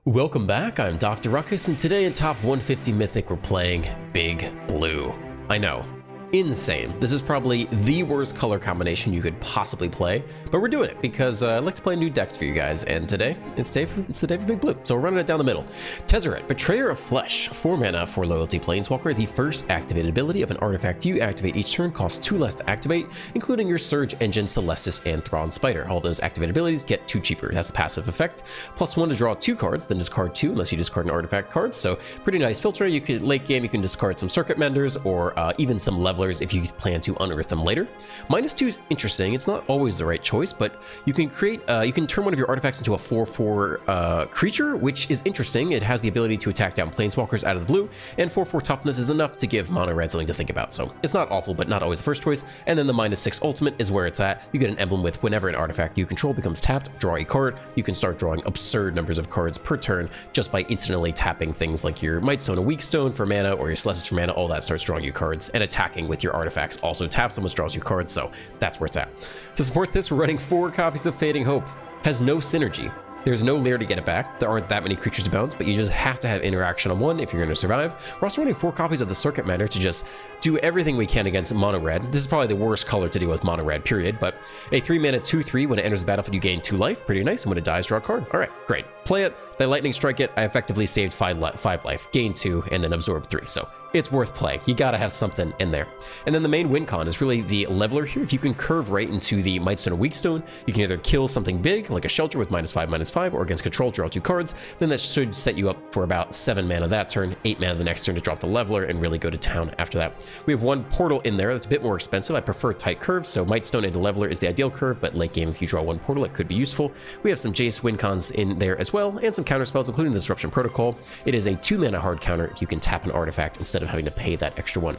Welcome back, I'm Dr. Ruckus, and today in top 150 Mythic we're playing Big Blue. I know, insane. This is probably the worst color combination you could possibly play, but we're doing it because I like to play new decks for you guys, and today it's the day for Big Blue, so we're running it down the middle. TEZZERET, Betrayer of Flesh, 4 mana, 4 loyalty planeswalker. The first activated ability of an artifact you activate each turn costs 2 less to activate, including your Surge Engine, Celestis, and Thrawn Spider. All those activated abilities get 2 cheaper. That's the passive effect. +1 to draw 2 cards, then discard 2 unless you discard an artifact card. So pretty nice filter. You could late game, you can discard some Circuit Menders or even some Levelers if you plan to unearth them later. -2 is interesting. It's not always the right choice, but you can create, you can turn one of your artifacts into a 4/4 creature, which is interesting. It has the ability to attack down planeswalkers out of the blue, and 4/4 toughness is enough to give mono red something to think about. So it's not awful, but not always the first choice. And then the -6 ultimate is where it's at. You get an emblem with whenever an artifact you control becomes tapped, draw a card. You can start drawing absurd numbers of cards per turn just by instantly tapping things like your Mightstone and Weakstone for mana or your Celestis for mana. All that starts drawing you cards, and attacking with your artifacts also taps them, which draws you cards, so that's where it's at. To support this, we're running 4 copies of Fading Hope. Has no synergy. There's no lair to get it back. There aren't that many creatures to bounce, but you just have to have interaction on one if you're going to survive. We're also running 4 copies of the Circuit Mender to just do everything we can against mono red. This is probably the worst color to deal with mono red, period, but a 3 mana 2/3, when it enters the battlefield you gain 2 life, pretty nice, and when it dies, draw a card. All right, great. Play it, they lightning strike it, I effectively saved 5 life, gain 2, and then absorb 3, so it's worth playing. You gotta have something in there. And then the main win con is really the leveler here. If you can curve right into the Mightstone or Weakstone, you can either kill something big, like a Shelter with -5/-5, or against control, draw 2 cards. Then that should set you up for about 7 mana that turn, 8 mana the next turn to drop the leveler, and really go to town after that. We have 1 portal in there that's a bit more expensive. I prefer tight curves, so Mightstone into leveler is the ideal curve, but late game, if you draw 1 portal, it could be useful. We have some Jace win cons in there as well, and some counter spells, including the Disruption Protocol. It is a 2 mana hard counter if you can tap an artifact instead of having to pay that extra 1.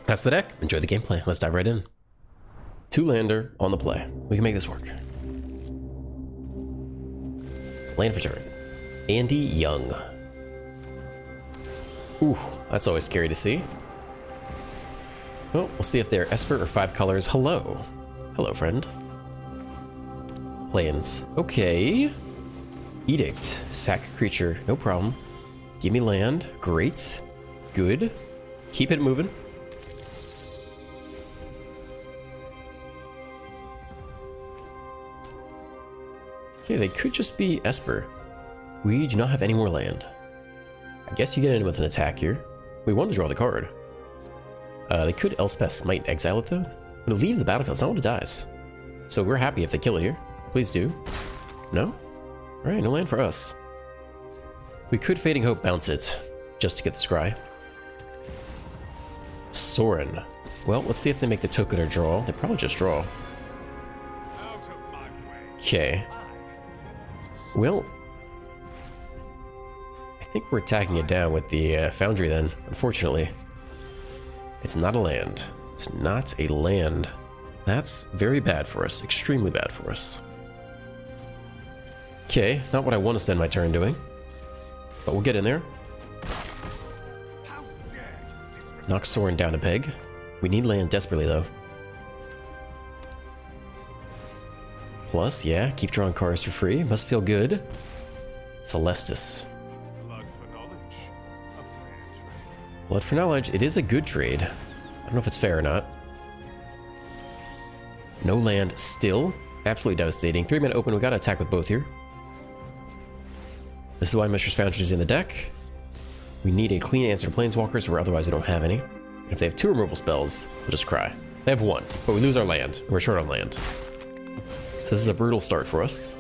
That's the deck. Enjoy the gameplay. Let's dive right in. 2-lander on the play. We can make this work. Land for turn. Andy Young. Ooh, that's always scary to see. Well, we'll see if they're Esper or 5 colors. Hello. Hello, friend. Plans. Okay. Edict. Sack creature. No problem. Give me land. Great. Good. Keep it moving. Okay, they could just be Esper. We do not have any more land. I guess you get in with an attack here. We want to draw the card. They could Elspeth Smite, exile it though. But it leaves the battlefield, it's not when it dies. So we're happy if they kill it here. Please do. No? Alright, no land for us. We could Fading Hope bounce it, just to get the scry. Sorin. Well, let's see if they make the token or draw. They probably just draw. Okay. Well, I think we're attacking it down with the Foundry then, unfortunately. It's not a land. It's not a land. That's very bad for us. Extremely bad for us. Okay, not what I want to spend my turn doing. But we'll get in there. Knock Sorin down a peg. We need land desperately, though. Plus, yeah, keep drawing cards for free. Must feel good. Celestis. Blood for knowledge. It is a good trade. I don't know if it's fair or not. No land still. Absolutely devastating. 3 mana open. We gotta attack with both here. This is why Mistress Foundry is in the deck. We need a clean answer to Planeswalkers, or otherwise we don't have any. And if they have 2 removal spells, we'll just cry. They have 1, but we lose our land. We're short on land. So this is a brutal start for us.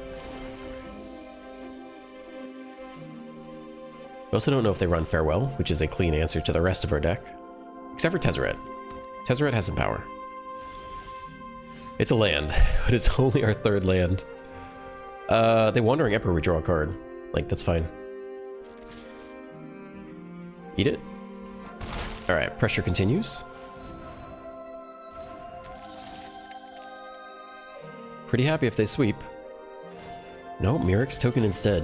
We also don't know if they run Farewell, which is a clean answer to the rest of our deck. Except for TEZZERET. TEZZERET has some power. It's a land, but it's only our 3rd land. They Wandering Emperor, we draw a card. Like, that's fine. Eat it. Alright, pressure continues. Pretty happy if they sweep. No, Myric's token instead.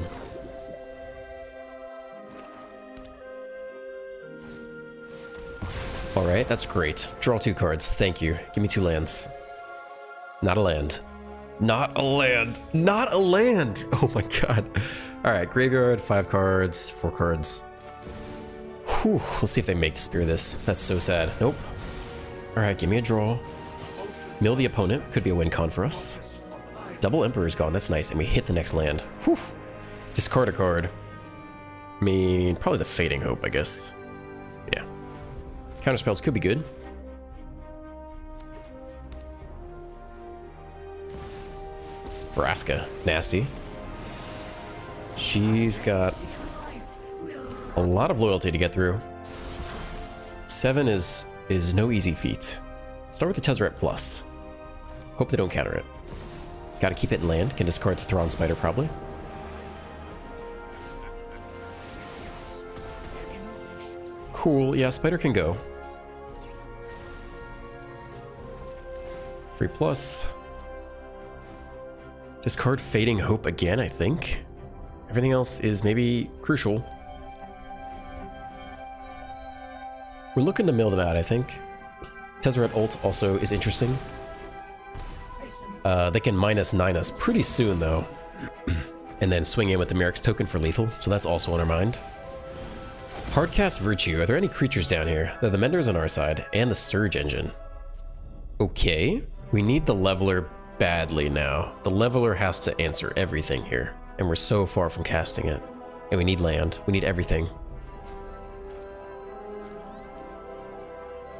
Alright, that's great. Draw 2 cards, thank you. Give me 2 lands. Not a land. Not a land! Not a land! Oh my god. Alright, graveyard, 5 cards, 4 cards. Whew, let's see if they make Spear this. That's so sad. Nope. Alright, give me a draw. Mill the opponent. Could be a win con for us. Double Emperor's gone. That's nice. And we hit the next land. Whew. Discard a card. I mean, probably the Fading Hope, I guess. Yeah. Counterspells could be good. Vraska. Nasty. She's got a lot of loyalty to get through. 7 is no easy feat. Start with the Tezzeret Plus. Hope they don't counter it. Gotta keep it in land. Can discard the Thrawn Spider, probably. Cool. Yeah, Spider can go. Free plus. Discard Fading Hope again, I think. Everything else is maybe crucial. We're looking to mill them out, I think. Tezzeret ult also is interesting. They can -9 us pretty soon, though. And then swing in with the Merrick's token for lethal, so that's also on our mind. Hardcast Virtue. Are there any creatures down here? The Menders on our side, and the Surge Engine. Okay. We need the Leveler badly now. The Leveler has to answer everything here. And we're so far from casting it. And we need land. We need everything.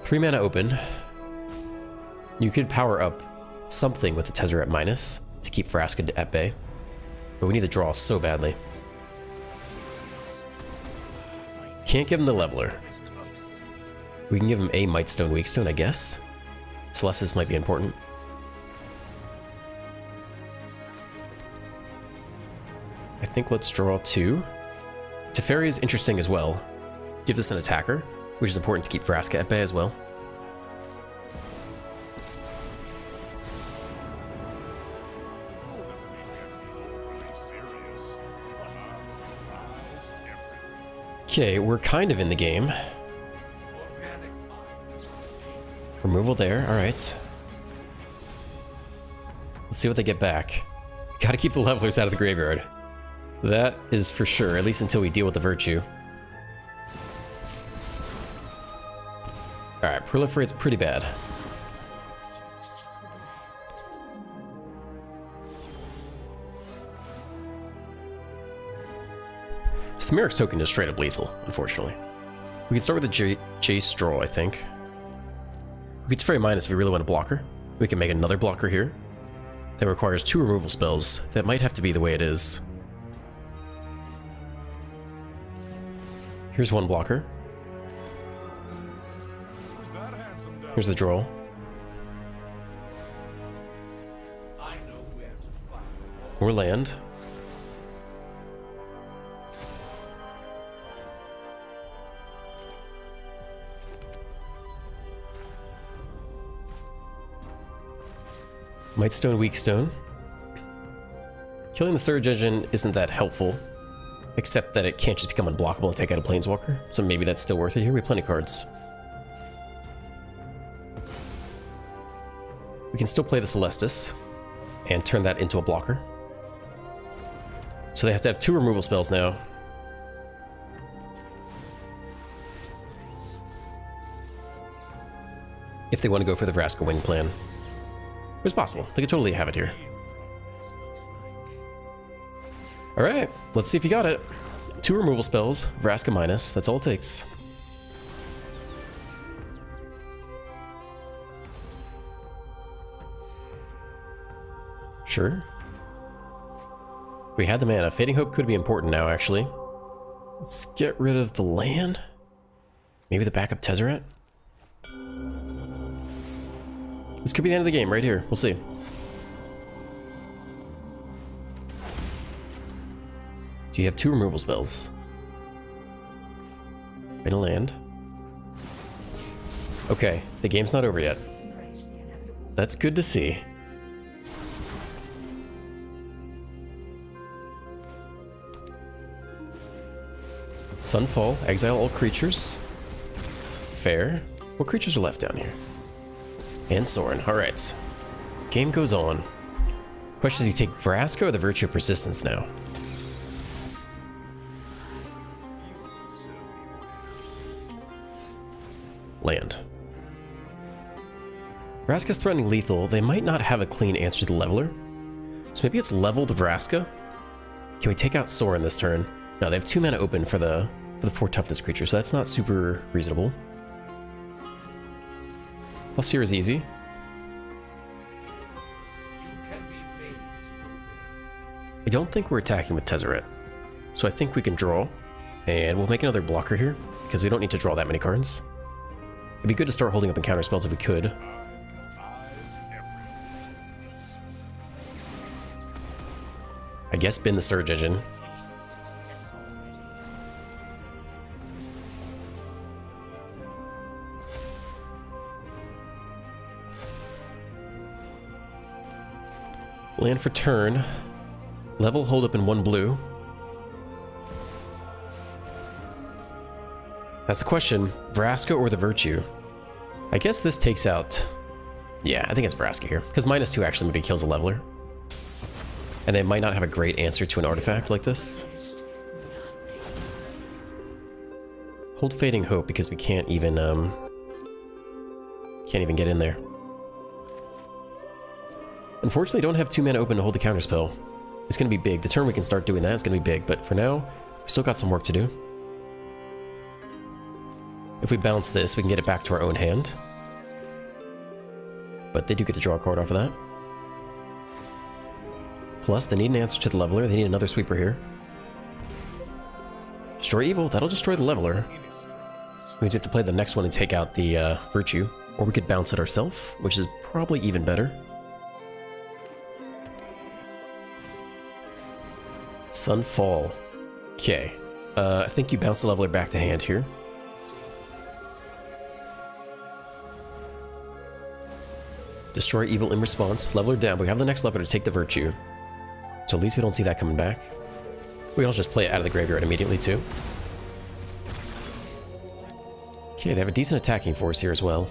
3 mana open. You could power up something with the Tezzeret minus to keep Vraska at bay. But we need to draw so badly. Can't give him the Leveler. We can give him a Mightstone Weakstone, I guess. Celestis might be important. I think let's draw 2. Teferi is interesting as well. Gives us an attacker, which is important to keep Vraska at bay as well. Okay, we're kind of in the game. Removal there, alright. Let's see what they get back. Gotta keep the levelers out of the graveyard. That is for sure, at least until we deal with the Virtue. Alright, Proliferate's pretty bad. So the Merrick's token is straight up lethal, unfortunately. We can start with the Jace draw, I think. We could Teferi minus if we really want a blocker. We can make another blocker here. That requires 2 removal spells. That might have to be the way it is. Here's 1 blocker. Here's the draw. More land. Mightstone, Weakstone. Killing the Surge Engine isn't that helpful, except that it can't just become unblockable and take out a Planeswalker, so maybe that's still worth it here. We have plenty of cards. We can still play the Celestis and turn that into a blocker. So they have to have 2 removal spells now. If they want to go for the Vraska wing plan. It's possible. They could totally have it here. Alright, let's see if you got it. 2 removal spells, Vraska minus, that's all it takes. Sure. We had the mana. Fading Hope could be important now, actually. Let's get rid of the land. Maybe the backup Tezzeret? This could be the end of the game right here. We'll see. Do you have 2 removal spells? In a land. Okay, the game's not over yet. That's good to see. Sunfall, exile all creatures. Fair. What creatures are left down here? And Sorin. Alright. Game goes on. Question is, you take Vraska or the Virtue of Persistence now? Land. Vraska's threatening lethal. They might not have a clean answer to the leveler. So maybe it's leveled Vraska. Can we take out Sorin this turn? No, they have 2 mana open for the 4 toughness creature, so that's not super reasonable. Plus here is easy. I don't think we're attacking with TEZZERET, so I think we can draw, and we'll make another blocker here, because we don't need to draw that many cards. It'd be good to start holding up and counter spells if we could. I guess bin the Surge Engine. Land for turn. Level, hold up in 1 blue. That's the question. Vraska or the Virtue? I guess this takes out... Yeah, I think it's Vraska here. Because -2 actually maybe kills a leveler. And they might not have a great answer to an artifact like this. Hold Fading Hope because we can't even get in there. Unfortunately, don't have 2 mana open to hold the counterspell. It's going to be big. The turn we can start doing that is going to be big, but for now, we still got some work to do. If we bounce this, we can get it back to our own hand. But they do get to draw a card off of that. Plus, they need an answer to the leveler. They need another sweeper here. Destroy Evil. That'll destroy the leveler. Means we have to play the next one and take out the Virtue. Or we could bounce it ourselves, which is probably even better. Sunfall. Okay. I think you bounce the leveler back to hand here. Destroy Evil in response. Leveler down. We have the next leveler to take the Virtue. So at least we don't see that coming back. We can also just play it out of the graveyard immediately too. Okay, they have a decent attacking force here as well.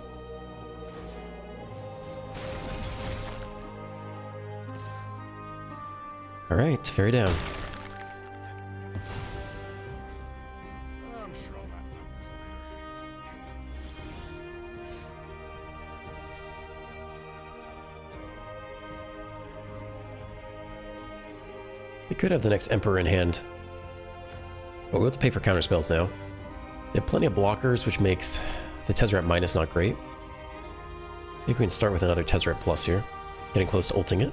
Alright, Fairy down. They could have the next Emperor in hand. But we'll have to pay for counterspells now. They have plenty of blockers, which makes the TEZZERET minus not great. I think we can start with another TEZZERET plus here. Getting close to ulting it.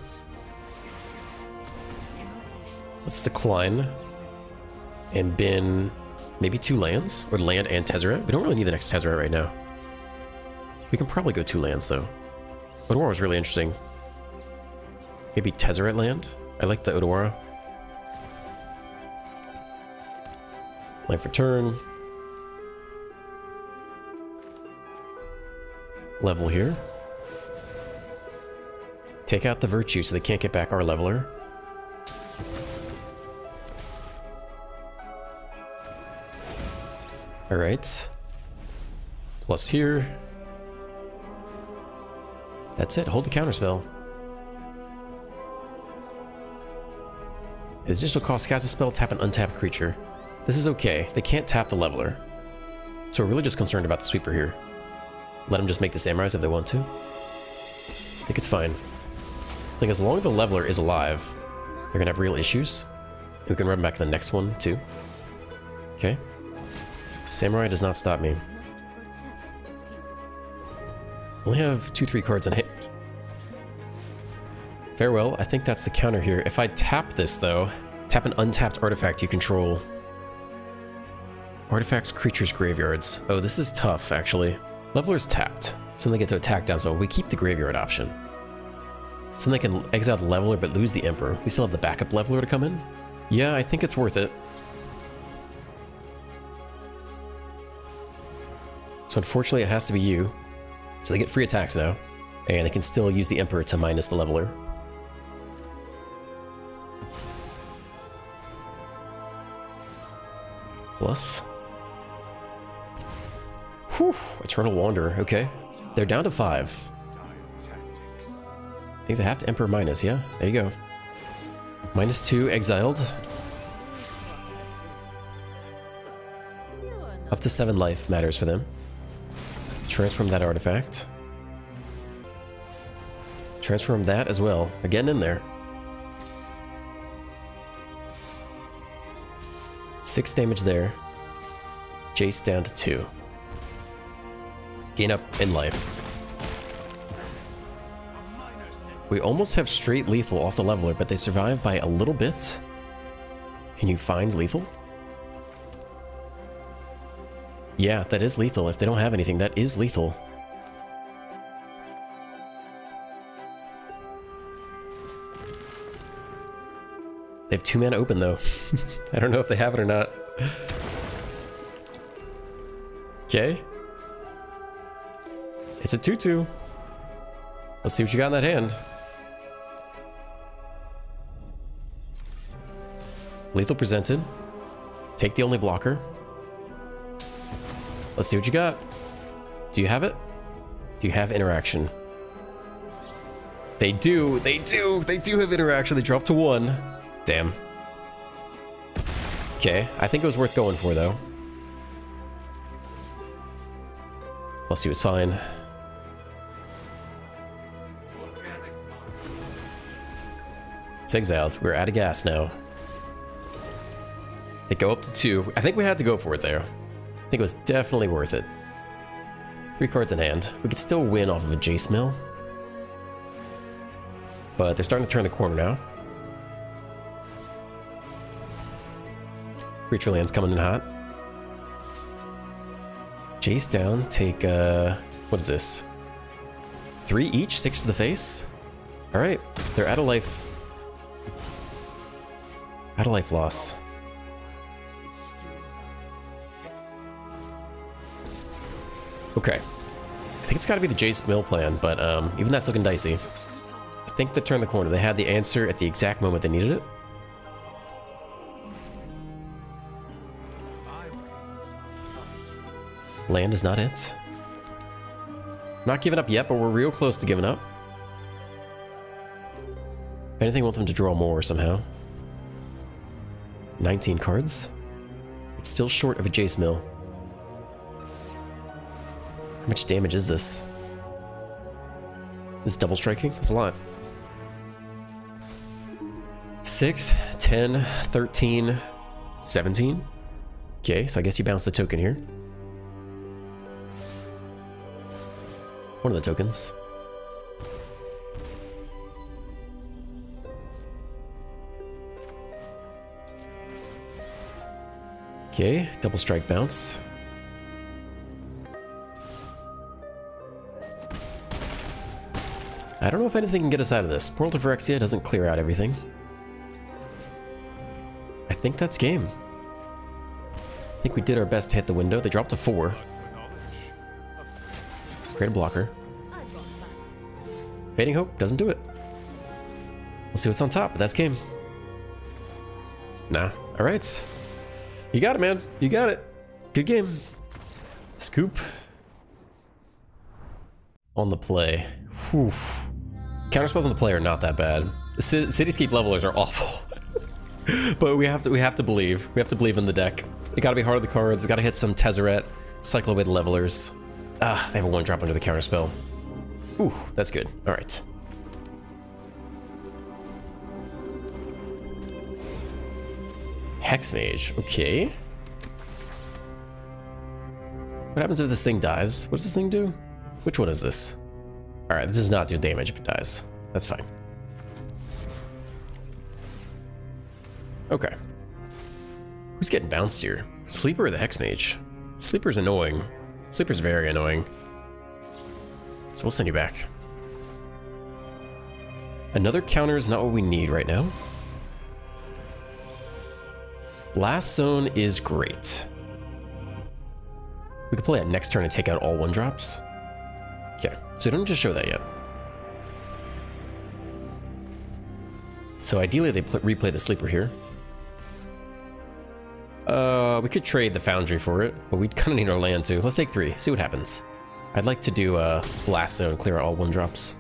Let's decline. And bin maybe 2 lands, or land and TEZZERET. We don't really need the next TEZZERET right now. We can probably go 2 lands though. Odawara was really interesting. Maybe TEZZERET land? I like the Odawara. Land for turn. Level here. Take out the Virtue so they can't get back our leveler. Alright. Plus here. That's it. Hold the counterspell. As additional cost, cast a spell, tap an untapped creature. This is okay. They can't tap the leveler. So we're really just concerned about the sweeper here. Let them just make the samurais if they want to. I think it's fine. I think as long as the leveler is alive, they're gonna have real issues. We can run back to the next one too. Okay. Samurai does not stop me. Only have 2-3 cards in hand. Farewell. I think that's the counter here. If I tap this though, tap an untapped artifact you control. Artifacts, creatures, graveyards. Oh, this is tough, actually. Leveler's tapped, so then they get to attack down, so we keep the graveyard option. So then they can exile the leveler, but lose the Emperor. We still have the backup leveler to come in. Yeah, I think it's worth it. So unfortunately, it has to be you. So they get free attacks now, and they can still use the Emperor to minus the leveler. Plus... Whew, Eternal Wanderer, okay. They're down to 5. I think they have to Emperor minus, yeah? There you go. -2, exiled. Up to 7 life matters for them. Transform that artifact. Transform that as well. We're getting in there. 6 damage there. Jace down to 2. Gain up in life. We almost have straight lethal off the leveler, but they survive by a little bit. Can you find lethal? Yeah, that is lethal. If they don't have anything, that is lethal. They have 2 mana open though. I don't know if they have it or not. Okay. It's a 2/2. Let's see what you got in that hand. Lethal presented. Take the only blocker. Let's see what you got. Do you have it? Do you have interaction? They do. They do. They do have interaction. They drop to 1. Damn. Okay. I think it was worth going for, though. Plus, he was fine. It's exiled. We're out of gas now. They go up to 2. I think we had to go for it there. I think it was definitely worth it. 3 cards in hand. We could still win off of a Jace Mill. But they're starting to turn the corner now. Creature land's coming in hot. Jace down, take, what is this? 3 each, 6 to the face? Alright, they're out of life. Out of life loss. Okay. I think it's gotta be the Jace Mill plan, but even that's looking dicey. I think they turned the corner. They had the answer at the exact moment they needed it. Land is not it. Not giving up yet, but we're real close to giving up. If anything, I want them to draw more somehow. 19 cards. It's still short of a Jace Mill. How much damage is this? This double striking? That's a lot. 6, 10, 13, 17. Okay, so I guess you bounce the token here. One of the tokens. Okay, double strike bounce. I don't know if anything can get us out of this. Portal to Phyrexia doesn't clear out everything. I think that's game. I think we did our best to hit the window. They dropped to 4. Create a blocker. Fading Hope doesn't do it. Let's see what's on top, but that's game. Nah. Alright. You got it, man. You got it. Good game. Scoop. On the play. Whew. Counterspells on the play are not that bad. Cityscape levelers are awful. But we have to believe. We have to believe in the deck. We gotta be hard on the cards. We gotta hit some Tezzeret. Cycle away the levelers. Ah, they have a 1-drop under the counterspell. Ooh, that's good. Alright. Hexmage, okay. What happens if this thing dies? What does this thing do? Which one is this? Alright, this does not do damage if it dies. That's fine. Okay. Who's getting bounced here? Sleeper or the Hexmage? Sleeper's annoying. Sleeper's very annoying. So we'll send you back. Another counter is not what we need right now. Blast Zone is great. We could play it next turn and take out all 1-drops. Okay, so don't just show that yet. So ideally they replay the Sleeper here. We could trade the Foundry for it, but we kind of need our land too. Let's take 3, see what happens. I'd like to do a Blast Zone, clear out all 1-drops.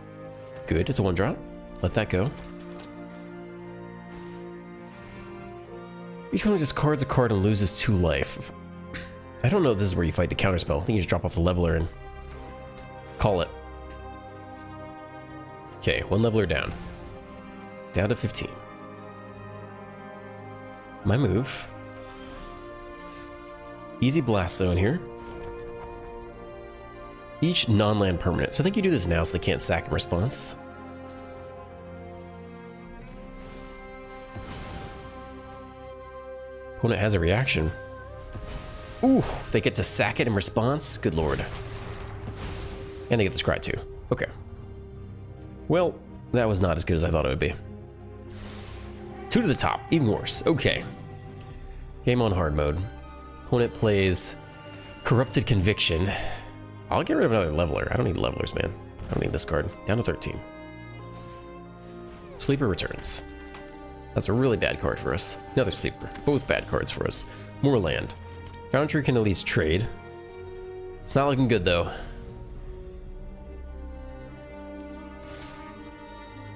Good, it's a 1-drop. Let that go. Each one discards a card and loses 2 life. I don't know if this is where you fight the counterspell. I think you just drop off the leveler and Call it. Okay, one leveler down. Down to 15. My move. Easy blast zone here. Each non-land permanent. So I think you do this now so they can't sack in response. Opponent has a reaction. Ooh, they get to sack it in response? Good lord. And they get the scry too. Okay. Well, that was not as good as I thought it would be. 2 to the top, even worse. Okay. Game on hard mode. Opponent plays Corrupted Conviction. I'll get rid of another leveler. I don't need levelers, man. I don't need this card. Down to 13. Sleeper returns. That's a really bad card for us. Another sleeper. Both bad cards for us. More land. Foundry can at least trade. It's not looking good, though.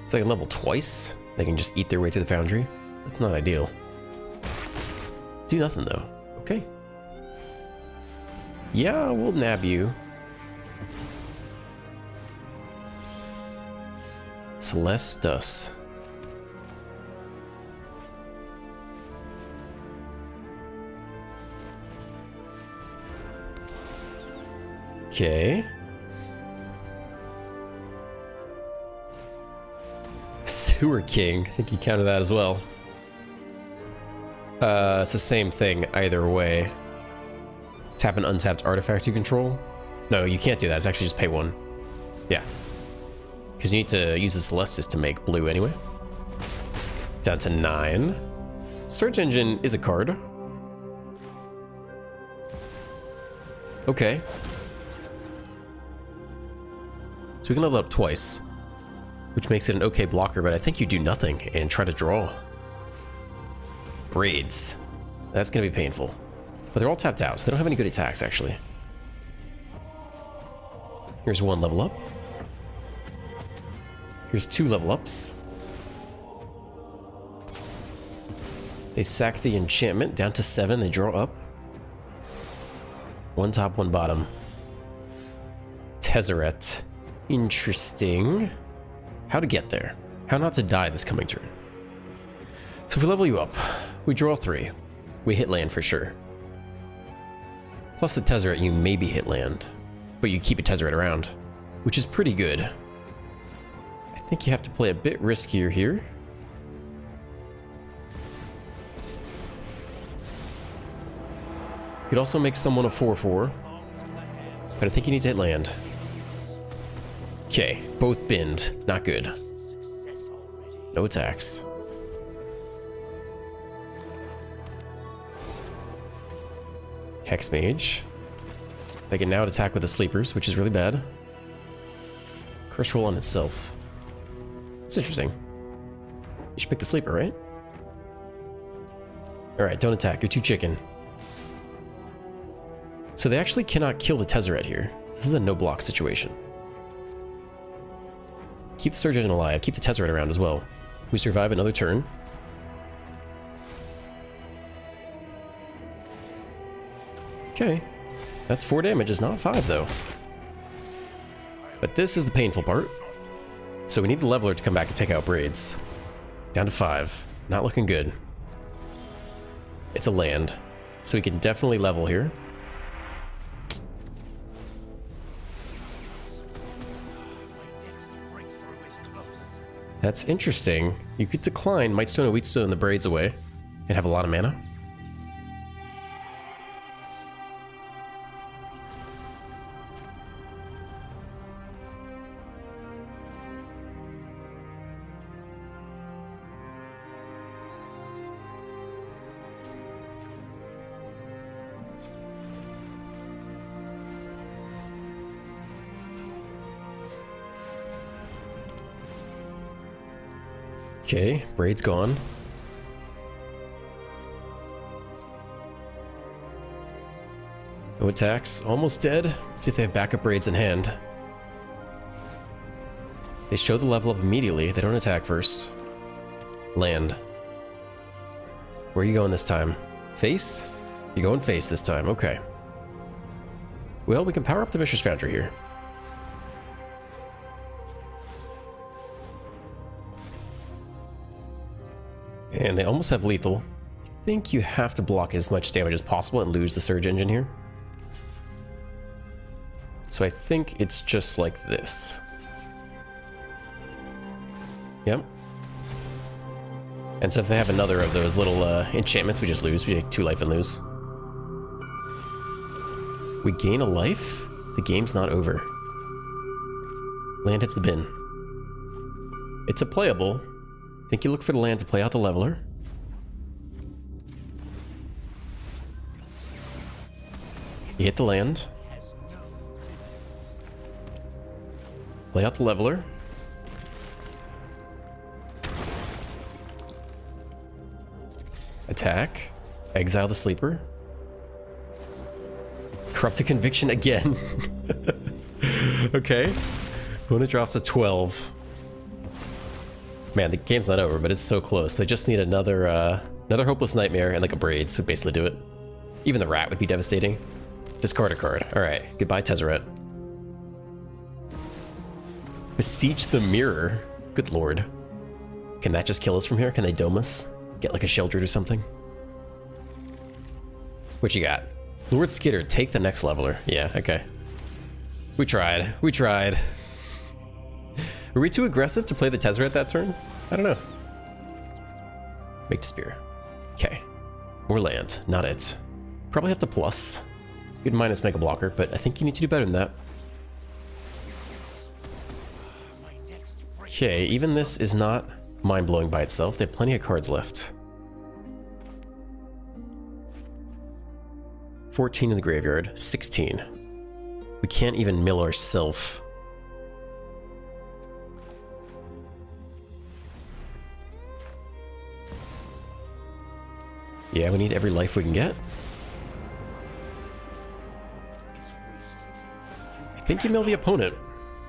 It's like a level twice. They can just eat their way through the Foundry. That's not ideal. Do nothing, though. Okay. Yeah, we'll nab you. Celestus. Okay. Sewer King. I think you counted that as well. It's the same thing either way. Tap an untapped artifact you control. No, you can't do that. It's actually just pay 1. Yeah. Because you need to use the Celestus to make blue anyway. Down to 9. Search Engine is a card. Okay. So we can level up twice, which makes it an okay blocker, but I think you do nothing and try to draw. Braids. That's going to be painful. But they're all tapped out, so they don't have any good attacks, actually. Here's 1 level up. Here's 2 level ups. They sack the enchantment down to 7. They draw up. 1 top, 1 bottom. TEZZERET. Interesting. How to get there. How not to die this coming turn. So if we level you up, we draw 3. We hit land for sure. Plus the TEZZERET, you maybe hit land, but you keep a TEZZERET around, which is pretty good. I think you have to play a bit riskier here. You could also make someone a 4/4, but I think you need to hit land. Okay, both binned. Not good. No attacks. Hex Mage. They can now attack with the sleepers, which is really bad. Curse roll on itself. That's interesting. You should pick the sleeper, right? Alright, don't attack. You're too chicken. So they actually cannot kill the TEZZERET here. This is a no-block situation. Keep the Surge Engine alive. Keep the TEZZERET around as well. We survive another turn. Okay. That's 4 damage. It's not 5, though. But this is the painful part. So we need the leveler to come back and take out Braids. Down to 5. Not looking good. It's a land. So we can definitely level here. That's interesting. You could decline Mightstone and Wheatstone the Braids away and have a lot of mana. Okay, Braid's gone. No attacks. Almost dead. Let's see if they have backup Braids in hand. They show the level up immediately. They don't attack first. Land. Where are you going this time? Face? You're going face this time. Okay. Well, we can power up the Mishra's Foundry here. And they almost have lethal. I think you have to block as much damage as possible and lose the Surge Engine here. So I think it's just like this. Yep. And so if they have another of those little enchantments, we just lose. We take 2 life and lose. We gain a life? The game's not over. Land hits the bin. It's a playable. I think you look for the land to play out the leveler. You hit the land. Play out the leveler. Attack. Exile the sleeper. Corrupted Conviction again. Okay. Opponent drops to 12. Man, the game's not over, but it's so close. They just need another another Hopeless Nightmare and like a Braids would basically do it. Even the Rat would be devastating. Discard a card. Alright, goodbye TEZZERET. Beseech the Mirror. Good lord. Can that just kill us from here? Can they dome us? Get like a Sheldred or something? What you got? Lord Skitter, take the next leveler. Yeah, okay. We tried. We tried. Were we too aggressive to play the TEZZERET that turn? I don't know. Make the spear. Okay. More land. Not it. Probably have to plus. You could minus make a blocker, but I think you need to do better than that. Okay, even this is not mind-blowing by itself. They have plenty of cards left. 14 in the graveyard. 16. We can't even mill ourselves. Yeah, we need every life we can get. I think you mill the opponent.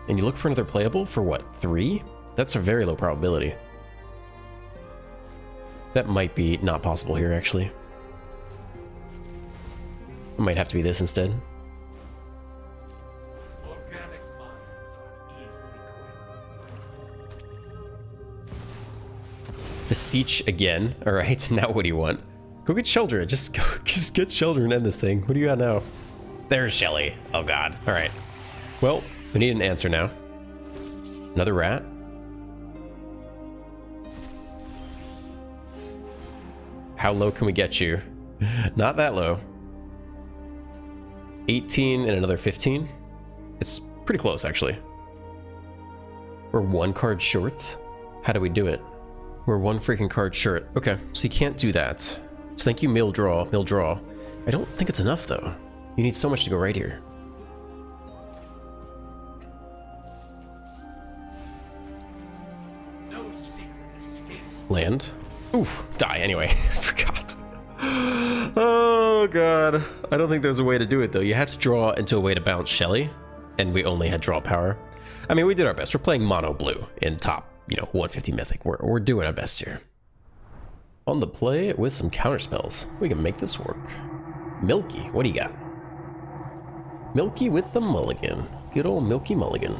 And you look for another playable for what, 3? That's a very low probability. That might be not possible here, actually. It might have to be this instead. Organic minds are easily quelled. Beseech again. Alright, now what do you want? Go get Sheldred. Just get Sheldred and end this thing. What do you got now? There's Shelly. Oh god. Alright. Well, we need an answer now. Another rat. How low can we get you? Not that low. 18 and another 15. It's pretty close, actually. We're 1 card short. How do we do it? We're 1 freaking card short. Okay, so you can't do that. So thank you, mill draw, mill draw. I don't think it's enough, though. You need so much to go right here. No secret escapes. Land. Oof, die anyway. I forgot. Oh god. I don't think there's a way to do it though. You had to draw into a way to bounce Shelly, and we only had draw power. I mean, we did our best. We're playing mono blue in top, 150 Mythic. We're doing our best here. On the play with some counter spells. We can make this work. Milky, what do you got? Milky with the mulligan. Good old Milky Mulligan.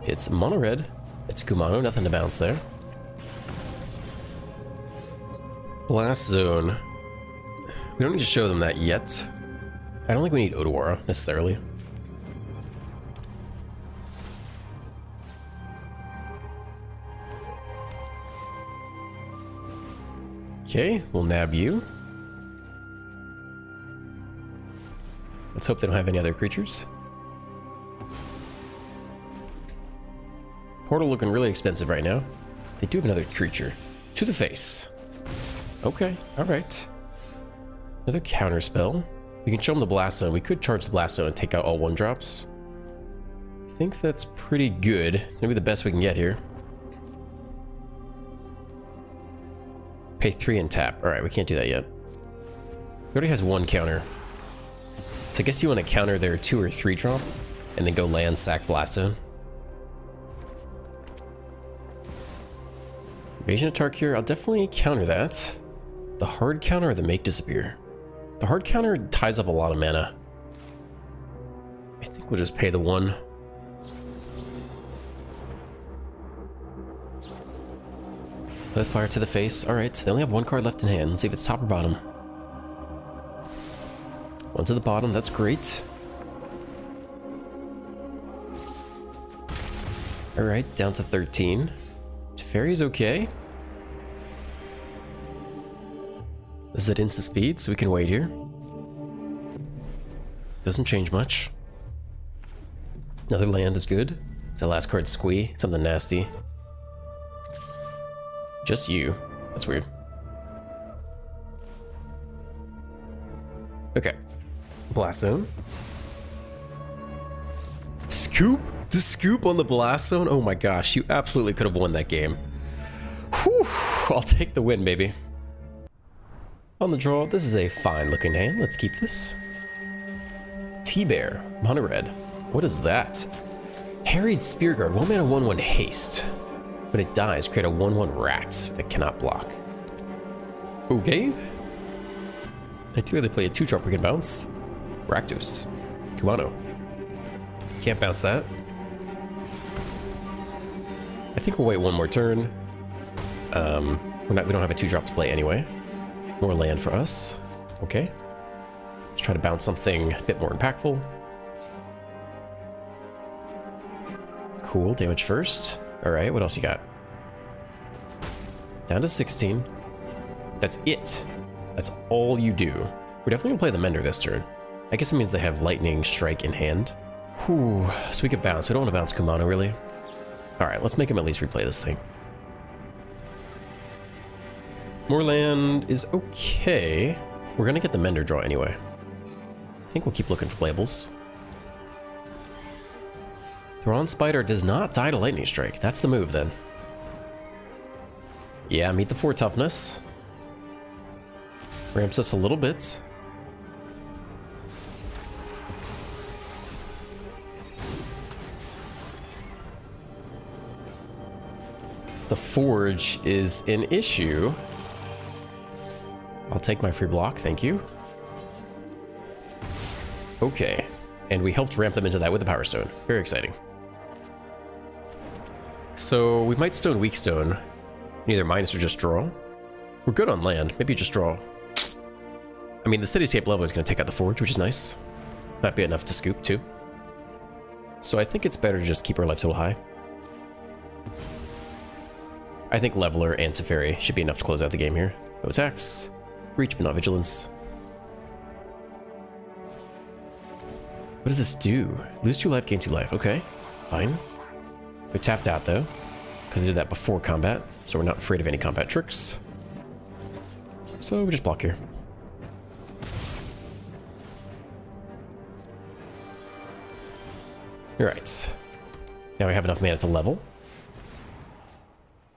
It's mono red. It's Kumano, nothing to bounce there. Blast Zone. We don't need to show them that yet. I don't think we need Odawara, necessarily. Okay, we'll nab you. Let's hope they don't have any other creatures. Portal looking really expensive right now. They do have another creature. To the face. Okay, alright. Another counter spell. We can show them the Blast Zone. We could charge the Blast Zone and take out all 1-drops. I think that's pretty good. It's gonna be the best we can get here. Pay 3 and tap. Alright, we can't do that yet. He already has 1 counter. So I guess you want to counter their 2 or 3 drop and then go land, sack, Blast Zone. Invasion of Tarkir, I'll definitely counter that. The hard counter or the make disappear? The hard counter ties up a lot of mana. I think we'll just pay the 1. Let fire to the face. Alright, they only have one card left in hand. Let's see if it's top or bottom. One to the bottom, that's great. Alright, down to 13. Teferi's okay. This is at instant speed, so we can wait here. Doesn't change much. Another land is good. The last card squee, something nasty. Just you. That's weird. Okay. Blast Zone. Scoop? The scoop on the Blast Zone? Oh my gosh, you absolutely could have won that game. Whew, I'll take the win, baby. On the draw, this is a fine looking hand. Let's keep this. T-Bear, mono red. What is that? Harried Spearguard, 1 mana 1/1 haste. When it dies, create a 1/1 rat that cannot block. Okay. I do really play a 2-drop we can bounce. Rakdos. Kumano. Can't bounce that. I think we'll wait one more turn. We don't have a 2-drop to play anyway. More land for us. Okay. Let's try to bounce something a bit more impactful. Cool, damage first. Alright, what else you got? Down to 16. That's it. That's all you do. We're definitely gonna play the Mender this turn. I guess it means they have Lightning Strike in hand. Whew, so we could bounce. We don't want to bounce Kumano, really. Alright, let's make him at least replay this thing. More land is okay. We're gonna get the Mender draw anyway. I think we'll keep looking for playables. Thrawn Spider does not die to Lightning Strike. That's the move, then. Yeah, meet the 4 toughness. Ramps us a little bit. The Forge is an issue. I'll take my free block, thank you. Okay, and we helped ramp them into that with the Power Stone. Very exciting. So we might Stone Weak Stone. Either minus or just draw. We're good on land. Maybe just draw. I mean, the Cityscape level is going to take out the Forge, which is nice. Might be enough to scoop, too. So I think it's better to just keep our life total high. I think Leveler and Teferi should be enough to close out the game here. No attacks. Reach, but not vigilance. What does this do? Lose 2 life, gain 2 life. Okay, fine. We tapped out, though, because I did that before combat, so we're not afraid of any combat tricks. So we just block here. Alright. Now we have enough mana to level.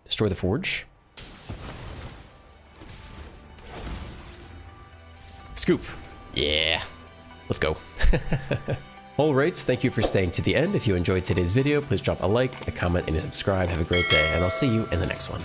Destroy the Forge. Scoop. Yeah. Let's go. Alright, thank you for staying to the end. If you enjoyed today's video, please drop a like, a comment, and a subscribe. Have a great day, and I'll see you in the next one.